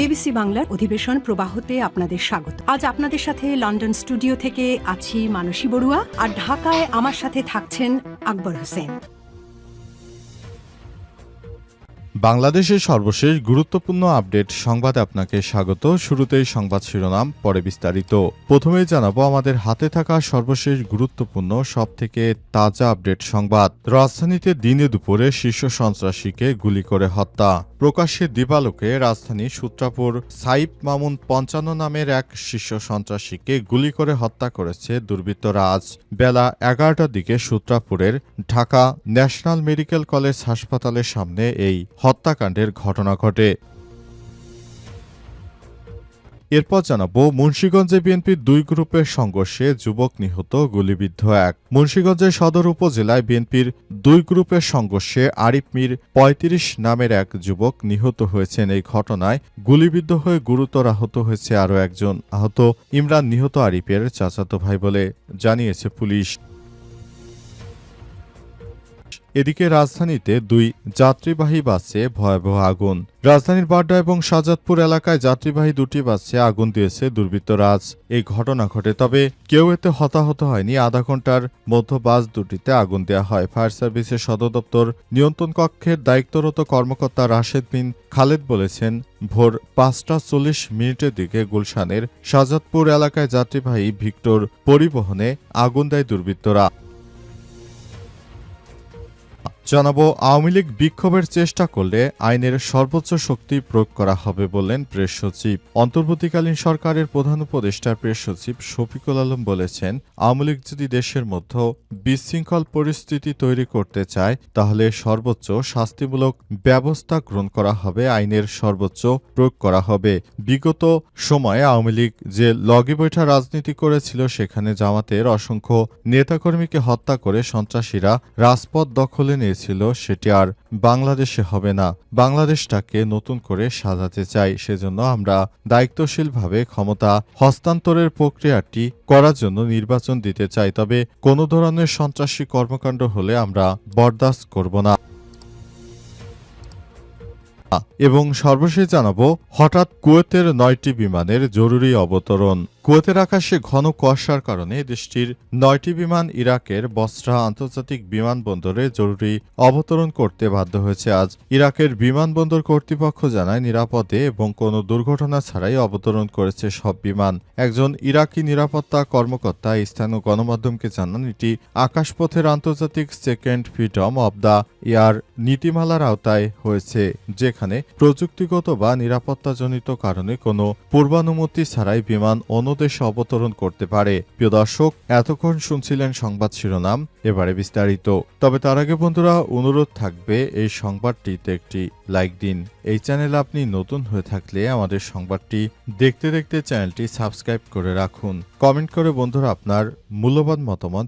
BBC বাংলার অধিবেশন প্রবাহতে আপনাদের স্বাগত। আজ আপনাদের সাথে লন্ডন স্টুডিও থেকে আছি মানসী বড়ুয়া, আর ঢাকায় আমার সাথে থাকছেন আকবর হোসেন। বাংলাদেশের সর্বশেষ গুরুত্বপূর্ণ আপডেট সংবাদে আপনাকে স্বাগত। শুরুতেই সংবাদ শিরোনাম, পরে বিস্তারিত। প্রথমেই জানাবো আমাদের হাতে থাকা সর্বশেষ গুরুত্বপূর্ণ সবথেকে তাজা আপডেট সংবাদ। রাজধানীতে দিনে দুপুরে শীর্ষ সন্ত্রাসীকে গুলি করে হত্যা। প্রকাশ্যে দিবালোকে রাজধানী সূত্রাপুর সাইফ মামুন ৫৫ নামের এক শীর্ষ সন্ত্রাসীকে গুলি করে হত্যা করেছে দুর্বৃত্তরা। আজ বেলা ১১টার দিকে সূত্রাপুরের ঢাকা ন্যাশনাল মেডিকেল কলেজ হাসপাতালের সামনে এই হত্যাকাণ্ডের ঘটনা ঘটে। এরপর জানাবো মুন্সিগঞ্জে বিএনপির দুই গ্রুপের সংঘর্ষে যুবক নিহত, গুলিবিদ্ধ এক। মুন্সিগঞ্জের সদর উপজেলায় বিএনপির দুই গ্রুপের সংঘর্ষে আরিফ মির ৩৫ নামের এক যুবক নিহত হয়েছেন। এই ঘটনায় গুলিবিদ্ধ হয়ে গুরুতর আহত হয়েছে আরও একজন। আহত ইমরান নিহত আরিফের চাচাতো ভাই বলে জানিয়েছে পুলিশ। এদিকে রাজধানীতে দুই যাত্রীবাহী বাসে ভয়াবহ আগুন। রাজধানীর বাড্ডা এবং শাহজাদপুর এলাকায় যাত্রীবাহী দুটি বাসে আগুন দিয়েছে দুর্বৃত্তরা। আজ এই ঘটনা ঘটে, তবে কেউ এতে হতাহত হয়নি। আধা ঘন্টার মধ্যে বাস দুটিতে আগুন দেওয়া হয়। ফায়ার সার্ভিসের সদর দপ্তর নিয়ন্ত্রণ কক্ষের দায়িত্বরত কর্মকর্তা রাশেদ বিন খালেদ বলেছেন, ভোর ৫টা ৪০ দিকে গুলশানের শাহজাদপুর এলাকায় যাত্রীবাহী ভিক্টর পরিবহনে আগুন দেয় দুর্বৃত্তরা। জানাবো আওয়ামী লীগ বিক্ষোভের চেষ্টা করলে আইনের সর্বোচ্চ শক্তি প্রয়োগ করা হবে বললেন প্রেস সচিব। অন্তর্বর্তীকালীন সরকারের প্রধান উপদেষ্টা প্রেস সচিব শফিকুল আলম বলেছেন, আওয়ামী লীগ যদি দেশের মধ্যে বিশৃঙ্খল পরিস্থিতি তৈরি করতে চায় তাহলে সর্বোচ্চ শাস্তিমূলক ব্যবস্থা গ্রহণ করা হবে, আইনের সর্বোচ্চ প্রয়োগ করা হবে। বিগত সময়ে আওয়ামী লীগ যে লগি বৈঠা রাজনীতি করেছিল সেখানে জামাতের অসংখ্য নেতাকর্মীকে হত্যা করে সন্ত্রাসীরা রাজপথ দখলে নিয়ে ছিল, সেটি আর বাংলাদেশে হবে না। বাংলাদেশটাকে নতুন করে সাজাতে চাই, সেজন্য আমরা দায়িত্বশীলভাবে ক্ষমতা হস্তান্তরের প্রক্রিয়াটি করার জন্য নির্বাচন দিতে চাই। তবে কোনো ধরনের সন্ত্রাসী কর্মকাণ্ড হলে আমরা বরদাস্ত করব না। এবং সর্বশেষ জানাবো হঠাৎ কুয়েতের ৯টি বিমানের জরুরি অবতরণ। কুয়েতের আকাশে ঘন কুয়াশার কারণে দেশটির ৯টি বিমান ইরাকের বসরা আন্তর্জাতিক বিমানবন্দরে জরুরি অবতরণ করতে বাধ্য হয়েছে। আজ ইরাকের বিমানবন্দর কর্তৃপক্ষ জানায়, নিরাপদে এবং কোনো দুর্ঘটনা ছাড়াই অবতরণ করেছে সব বিমান। একজন ইরাকি নিরাপত্তা কর্মকর্তা স্থানীয় গণমাধ্যমকে জানান, এটি আকাশপথের আন্তর্জাতিক second freedom of the air নীতিমালার আওতায় হয়েছে, যেখানে প্রযুক্তিগত বা নিরাপত্তাজনিত কারণে কোনো পূর্বানুমতি ছাড়াই বিমান দেশে অবতরণ করতে পারে। প্রিয় দর্শক, এতক্ষণ শুনছিলেন সংবাদ শিরোনাম, এবারে বিস্তারিত। তবে তার আগে বন্ধুরা অনুরোধ থাকবে এই সংবাদটিতে একটি লাইক দিন। এই চ্যানেলে আপনি নতুন হয়ে থাকলে আমাদের সংবাদটি দেখতে দেখতে চ্যানেলটি সাবস্ক্রাইব করে রাখুন। কমেন্ট করে বন্ধুরা আপনার মূল্যবান মতামত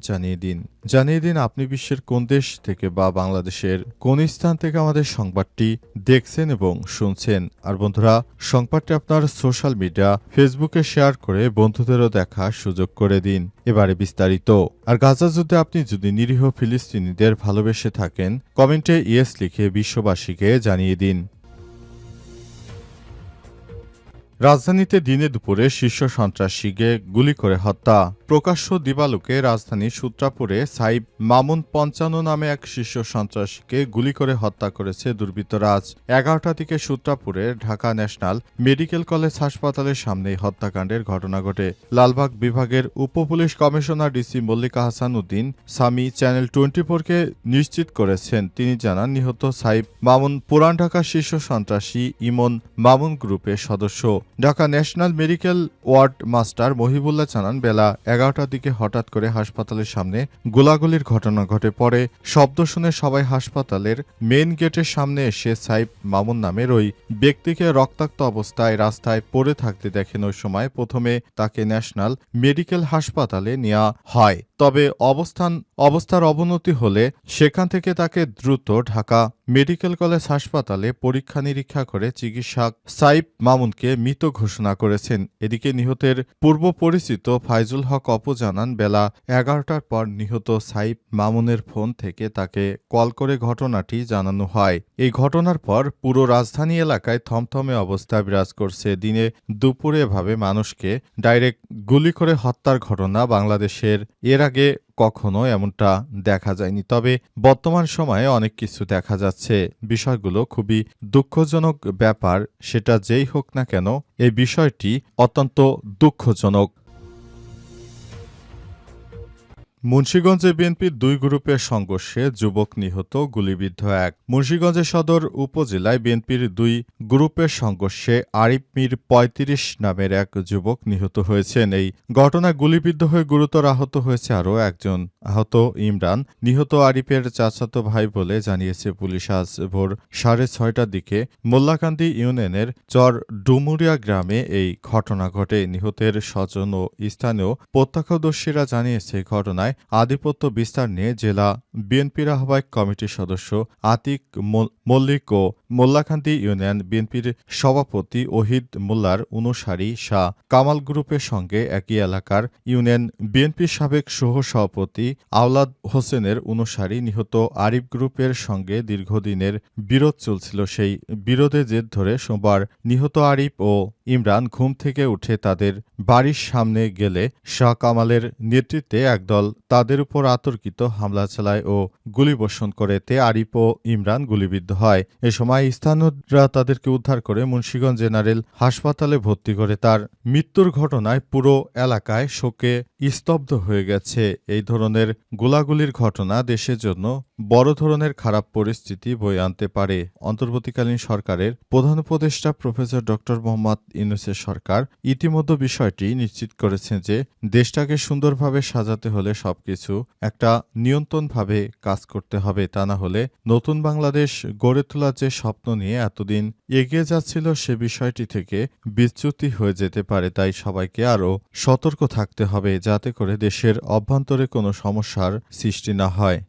জানিয়ে দিন আপনি বিশ্বের কোন দেশ থেকে বা বাংলাদেশের কোন স্থান থেকে আমাদের সংবাদটি দেখছেন এবং শুনছেন। আর বন্ধুরা, সংবাদটি আপনার সোশ্যাল মিডিয়া ফেসবুকে শেয়ার করে বন্ধুদেরও দেখার সুযোগ করে দিন। এবারে বিস্তারিত। আর গাজা যুদ্ধে আপনি যদি নিরীহ ফিলিস্তিনিদের ভালোবেসে থাকেন, কমেন্টে ইয়েস লিখে বিশ্ববাসীকে জানিয়ে দিন। রাজধানীতে দিনে দুপুরে শীর্ষ সন্ত্রাসীকে গুলি করে হত্যা। প্রকাশ্য দিবালোকে রাজধানীর সূত্রাপুরে সাইফ মামুন ৫৫ নামে এক শীর্ষ সন্ত্রাসীকে গুলি করে হত্যা করেছে দুর্বৃত্তরা। আজ ১১টা থেকে সূত্রাপুরের ঢাকা ন্যাশনাল মেডিকেল কলেজ হাসপাতালের সামনেই হত্যাকাণ্ডের ঘটনা ঘটে। লালবাগ বিভাগের উপপুলিশ commissioner DC Mallika Hasan Uddin Sami channel 24-কে নিশ্চিত করেছেন। তিনি জানান, নিহত সাইফ মামুন পুরান ঢাকা শীর্ষ সন্ত্রাসী ইমন মামুন গ্রুপের সদস্য। Dhaka national medical ward master Mohibullah জানান, বেলা ১১টার দিকে হঠাৎ করে হাসপাতালের সামনে গোলাগুলির ঘটনা ঘটে। পরে শব্দ শুনে সবাই হাসপাতালের মেইন গেটের সামনে এসে সাইফ মামুন নামের ওই ব্যক্তিকে রক্তাক্ত অবস্থায় রাস্তায় পড়ে থাকতে দেখেন। ওই সময় প্রথমে তাকে ন্যাশনাল মেডিকেল হাসপাতালে নেওয়া হয়, তবে অবস্থার অবনতি হলে সেখান থেকে তাকে দ্রুত ঢাকা মেডিকেল কলেজ হাসপাতালে পরীক্ষা নিরীক্ষা করে চিকিৎসক সাইফ মামুনকে মৃত ঘোষণা করেছেন। এদিকে নিহতের পূর্ব পরিচিত ফাইজুল হক অপু জানান, বেলা 11টার পর নিহত সাইফ মামুনের ফোন থেকে তাকে কল করে ঘটনাটি জানানো হয়। এই ঘটনার পর পুরো রাজধানী এলাকায় থমথমে অবস্থা বিরাজ করছে। দিনে দুপুরে এভাবে মানুষকে ডাইরেক্ট গুলি করে হত্যার ঘটনা বাংলাদেশের এর আগে কখনো এমনটা দেখা যায়নি। তবে বর্তমান সময়ে অনেক কিছু দেখা যাচ্ছে। বিষয়গুলো খুবই দুঃখজনক ব্যাপার। সেটা যেই হোক না কেন, এই বিষয়টি অত্যন্ত দুঃখজনক। মুন্সিগঞ্জে বিএনপির দুই গ্রুপের সংঘর্ষে যুবক নিহত, গুলিবিদ্ধ এক। মুন্সিগঞ্জে সদর উপজেলায় বিএনপির দুই গ্রুপের সংঘর্ষে আরিফ মীর ৩৫ নামের এক যুবক নিহত হয়েছেন। এই ঘটনায় গুলিবিদ্ধ হয়ে গুরুতর আহত হয়েছে আরও একজন। আহত ইমরান নিহত আরিফের চাচাতো ভাই বলে জানিয়েছে পুলিশ। আজ ভোর 6:30টার দিকে মোল্লাকান্দি ইউনিয়নের চর ডুমুরিয়া গ্রামে এই ঘটনা ঘটে। নিহতের স্বজন ও স্থানীয় প্রত্যক্ষদর্শীরা জানিয়েছে, ঘটনায় আধিপত্য বিস্তার নিয়ে জেলা বিএনপির আহ্বায়ক কমিটির সদস্য আতিক মল্লিক ও মোল্লাকান্দি ইউনিয়ন বিএনপির সভাপতি ওহিদ মোল্লার অনুসারী শাহ কামাল গ্রুপের সঙ্গে একই এলাকার ইউনিয়ন বিএনপির সাবেক সহ-সভাপতি আওলাদ হোসেনের অনুসারী নিহত আরিফ গ্রুপের সঙ্গে দীর্ঘদিনের বিরোধ চলছিল। সেই বিরোধে জের ধরে সোমবার নিহত আরিফ ও ইমরান ঘুম থেকে উঠে তাদের বাড়ির সামনে গেলে শাহ কামালের নেতৃত্বে একদল তাদের উপর অতর্কিত হামলা চালায় ও গুলিবর্ষণ করে। এতে আরিফ ও ইমরান গুলিবিদ্ধ হয়। এ সময় স্থানীয়রা তাদেরকে উদ্ধার করে মুন্সিগঞ্জ জেনারেল হাসপাতালে ভর্তি করে। তার মৃত্যুর ঘটনায় পুরো এলাকায় শোকে স্তব্ধ হয়ে গেছে। এই ধরনের গোলাগুলির ঘটনা দেশের জন্য বড় ধরনের খারাপ পরিস্থিতি বয়ে আনতে পারে। অন্তর্বর্তীকালীন সরকারের প্রধান উপদেষ্টা প্রফেসর ড. মোহাম্মদ ইউনূসের সরকার ইতিমধ্যে বিষয়টি নিশ্চিত করেছেন যে দেশটাকে সুন্দরভাবে সাজাতে হলে সবকিছু একটা নিয়ন্ত্রণভাবে কাজ করতে হবে। তা না হলে নতুন বাংলাদেশ গড়ে তোলার যে স্বপ্ন নিয়ে এতদিন এগিয়ে যাচ্ছিল সে বিষয়টি থেকে বিচ্যুতি হয়ে যেতে পারে। তাই সবাইকে আরও সতর্ক থাকতে হবে যাতে করে দেশের অভ্যন্তরে কোনো সমস্যার সৃষ্টি না হয়।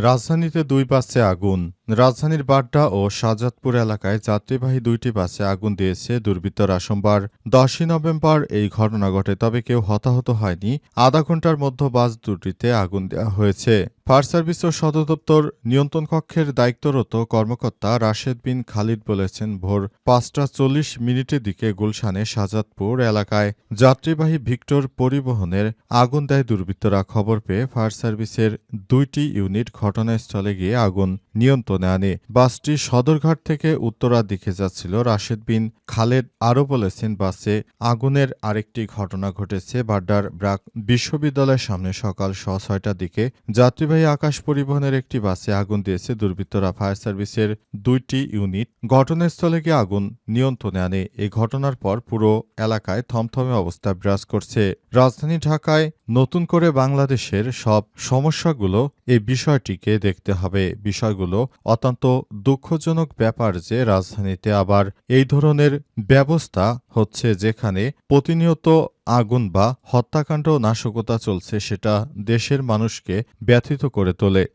রাজধানীতে দুই বাসে আগুন। রাজধানীর বাড্ডা ও শাহজাদপুর এলাকায় যাত্রীবাহী দুইটি বাসে আগুন দিয়েছে দুর্বৃত্তরা। সোমবার 10 নভেম্বর এই ঘটনা ঘটে। তবে কেউ হতাহত হয়নি। আধা ঘন্টার মধ্যে বাস দুটিতে আগুন দেওয়া হয়েছে। ফায়ার সার্ভিস ও সদর দপ্তর নিয়ন্ত্রণ কক্ষের দায়িত্বরত কর্মকর্তা রাশেদ বিন খালিদ বলেছেন, ভোর 5:40 দিকে গুলশানে শাহজাদপুর এলাকায় যাত্রীবাহী ভিক্টর পরিবহনের আগুন দেয় দুর্বৃত্তরা। খবর পেয়ে ফায়ার সার্ভিসের দুইটি ইউনিট ঘটনাস্থলে গিয়ে আগুন নিয়ন্ত্রণে আনে। বাসটি সদরঘাট থেকে উত্তরার দিকে যাচ্ছিল। রাশেদ বিন খালেদ আরও বলেছেন, বাসে আগুনের আরেকটি ঘটনা ঘটেছে বাড্ডার ব্রাক বিশ্ববিদ্যালয়ের সামনে সকাল 6:30টার দিকে যাত্রীবাহী আকাশ পরিবহনের একটি বাসে আগুন দিয়েছে দুর্বৃত্তরা। ফায়ার সার্ভিসের দুইটি ইউনিট ঘটনাস্থলে গিয়ে আগুন নিয়ন্ত্রণে আনে। এই ঘটনার পর পুরো এলাকায় থমথমে অবস্থা বিরাজ করছে। রাজধানী ঢাকায় নতুন করে বাংলাদেশের সব সমস্যাগুলো এই বিষয়টিকে দেখতে হবে। বিষয়গুলো অত্যন্ত দুঃখজনক ব্যাপার যে রাজধানীতে আবার এই ধরনের ব্যবস্থা হচ্ছে, যেখানে প্রতিনিয়ত আগুন বা হত্যাকাণ্ড নাশকতা চলছে, সেটা দেশের মানুষকে ব্যথিত করে তোলে।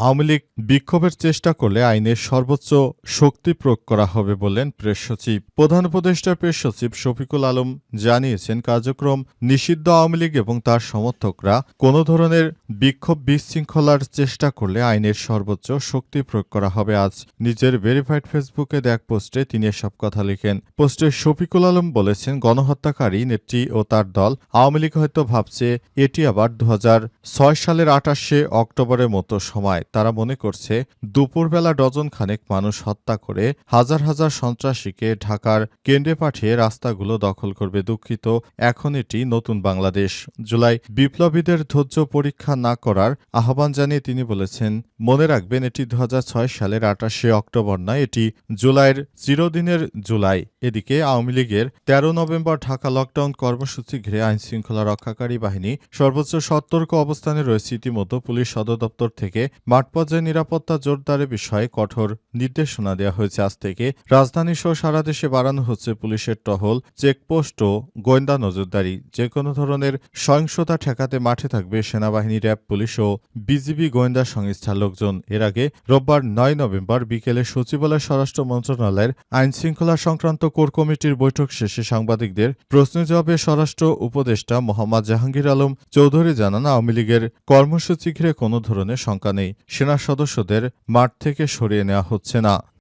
আওয়ামী লীগ বিক্ষোভের চেষ্টা করলে আইনের সর্বোচ্চ শক্তি প্রয়োগ করা হবে বললেন প্রেস সচিব। প্রধান উপদেষ্টা প্রেস সচিব শফিকুল আলম জানিয়েছেন, কার্যক্রম নিষিদ্ধ আওয়ামী লীগ এবং তার সমর্থকরা কোনো ধরনের বিক্ষোভ বিশৃঙ্খলার চেষ্টা করলে আইনের সর্বোচ্চ শক্তি প্রয়োগ করা হবে। আজ নিজের ভেরিফাইড ফেসবুকে এক পোস্টে তিনি এসব কথা লিখেন। পোস্টে শফিকুল আলম বলেছেন, গণহত্যাকারী নেত্রী ও তার দল আওয়ামী লীগ হয়তো ভাবছে এটি আবার 2006 সালের 28শে অক্টোবরের মতো সময়। তারা মনে করছে দুপুরবেলা ডজন খানেক মানুষ হত্যা করে হাজার হাজার সন্ত্রাসীকে ঢাকার কেন্দ্রে পাঠিয়ে রাস্তাগুলো দখল করবে। দুঃখিত, এখন এটি নতুন বাংলাদেশ। জুলাই বিপ্লবীদের ধৈর্য পরীক্ষা না করার আহ্বান জানিয়ে তিনি বলেছেন, মনে রাখবেন এটি 2006 সালের 28শে অক্টোবর নয়, এটি জুলাইয়ের চিরদিনের জুলাই। এদিকে আওয়ামী লীগের ১৩ নভেম্বর ঢাকা লকডাউন কর্মসূচি ঘিরে আইনশৃঙ্খলা রক্ষাকারী বাহিনী সর্বোচ্চ সতর্ক অবস্থানে রয়েছে। ইতিমধ্যে পুলিশ সদর দপ্তর থেকে মাঠ পর্যায়ে নিরাপত্তা জোরদারের বিষয়ে কঠোর নির্দেশনা দেওয়া হয়েছে। আজ থেকে রাজধানী সহ সারা দেশে বাড়ানো হচ্ছে পুলিশের টহল, চেকপোস্ট ও গোয়েন্দা নজরদারি। যে কোনো ধরনের সহিংসতা ঠেকাতে মাঠে থাকবে সেনাবাহিনী, র্যাব, পুলিশ ও বিজিবি গোয়েন্দা সংস্থার লোকজন। এর আগে রোববার ৯ নভেম্বর বিকেলে সচিবালয় স্বরাষ্ট্র মন্ত্রণালয়ের আইনশৃঙ্খলা সংক্রান্ত কোর কমিটির বৈঠক শেষে সাংবাদিকদের প্রশ্নের জবাবে স্বরাষ্ট্র উপদেষ্টা মোহাম্মদ জাহাঙ্গীর আলম চৌধুরী জানান, আওয়ামী লীগের কর্মসূচি ঘিরে কোনো ধরনের শঙ্কা নেই। সেনা সদস্যদের মাঠ থেকে সরিয়ে নেওয়া হচ্ছে না।